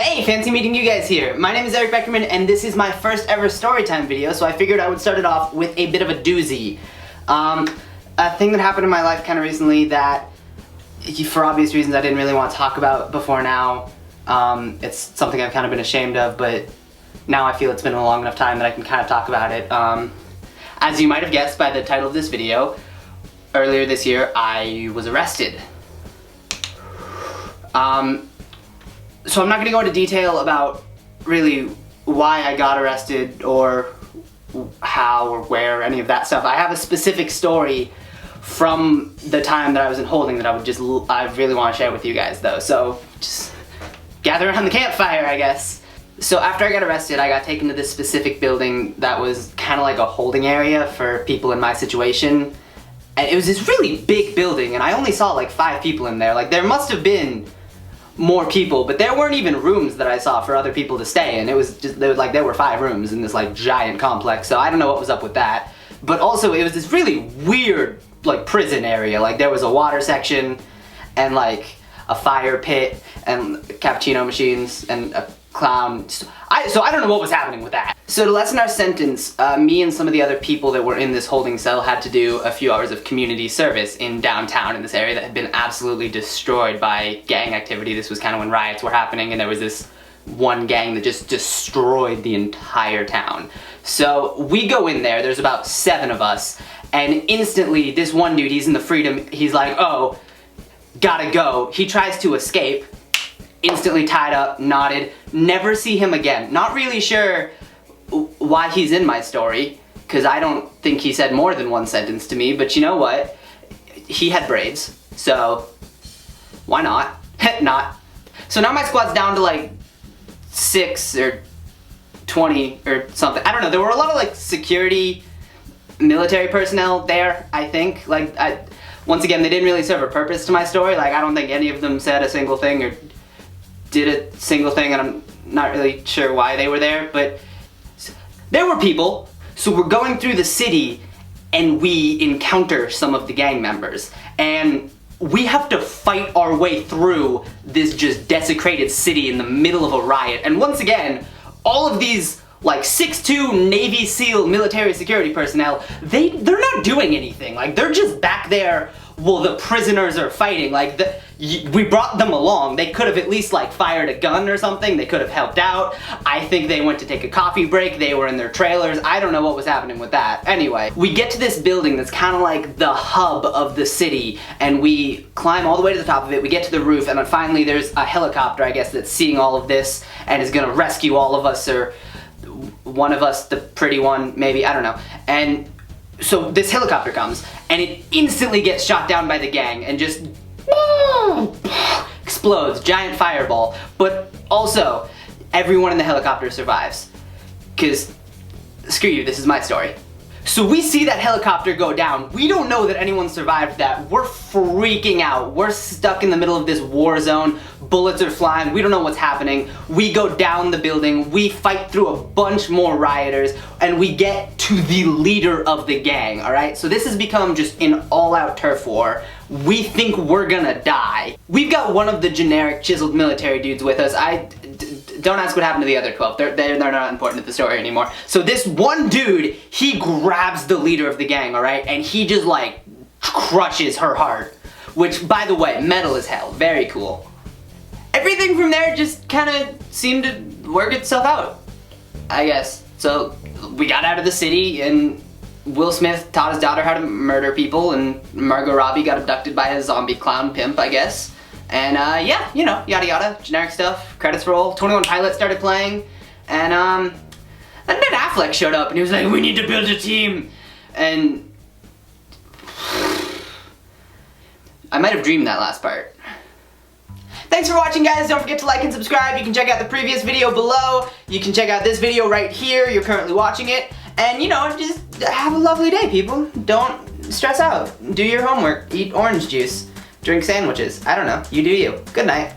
Hey, fancy meeting you guys here. My name is Beckerman and this is my first ever storytime video, so I figured I would start it off with a bit of a doozy. A thing that happened in my life kind of recently that, for obvious reasons, I didn't really want to talk about before now. It's something I've kind of been ashamed of, but now I feel it's been a long enough time that I can kind of talk about it. As you might have guessed by the title of this video, earlier this year I was arrested. So I'm not going to go into detail about really why I got arrested or how or where, any of that stuff. I have a specific story from the time that I was in holding that I really want to share with you guys though. So just gather around the campfire, I guess. So after I got arrested, I got taken to this specific building that was kind of like a holding area for people in my situation. And it was this really big building and I only saw like 5 people in there. Like there must have been more people, but there weren't even rooms that I saw for other people to stay in. It was just, there were 5 rooms in this like giant complex, so I don't know what was up with that. But also it was this really weird like prison area. Like there was a water section and like a fire pit and cappuccino machines and a clown. So I don't know what was happening with that. So to lessen our sentence, me and some of the other people that were in this holding cell had to do a few hours of community service in downtown in this area that had been absolutely destroyed by gang activity. This was kind of when riots were happening and there was this one gang that just destroyed the entire town. So we go in there, there's about 7 of us, and instantly this one dude, he's in the freedom, he's like, oh, gotta go. He tries to escape, instantly tied up, knotted, never see him again. Not really sure why he's in my story, because I don't think he said more than one sentence to me, but you know what? He had braids, so why not? Not. So now my squad's down to like 6 or 20 or something. I don't know, there were a lot of like security, military personnel there, I think. Like, once again, they didn't really serve a purpose to my story. Like, I don't think any of them said a single thing or did a single thing, and I'm not really sure why they were there, but there were people. So we're going through the city and we encounter some of the gang members and we have to fight our way through this just desecrated city in the middle of a riot. And once again, all of these like 6'2" Navy SEAL military security personnel, they're not doing anything. Like they're just back there while the prisoners are fighting. Like we brought them along. They could have at least like fired a gun or something. They could have helped out. I think they went to take a coffee break. They were in their trailers. I don't know what was happening with that. Anyway, we get to this building that's kind of like the hub of the city and we climb all the way to the top of it. We get to the roof and then finally there's a helicopter, I guess, that's seeing all of this and is gonna rescue all of us, or one of us, the pretty one, maybe, I don't know. And so this helicopter comes and it instantly gets shot down by the gang and just explodes, giant fireball. But also, everyone in the helicopter survives. Because, screw you, this is my story. So we see that helicopter go down. We don't know that anyone survived that. We're freaking out. We're stuck in the middle of this war zone. Bullets are flying. We don't know what's happening. We go down the building. We fight through a bunch more rioters and we get to the leader of the gang, all right? So this has become just an all-out turf war. We think we're gonna die. We've got one of the generic chiseled military dudes with us. Don't ask what happened to the other 12. They're not important to the story anymore. So this one dude, he grabs the leader of the gang, all right? And he just like crushes her heart. Which, by the way, metal as hell. Very cool. Everything from there just kind of seemed to work itself out, I guess. So we got out of the city and Will Smith taught his daughter how to murder people and Margot Robbie got abducted by a zombie clown pimp, I guess. And yeah, you know, yada yada, generic stuff, credits roll, 21 Pilots started playing, and then Ben Affleck showed up and he was like, we need to build a team, and I might have dreamed that last part. Thanks for watching, guys. Don't forget to like and subscribe. You can check out the previous video below. You can check out this video right here. You're currently watching it. And, you know, just have a lovely day, people. Don't stress out. Do your homework. Eat orange juice. Drink sandwiches. I don't know. You do you. Good night.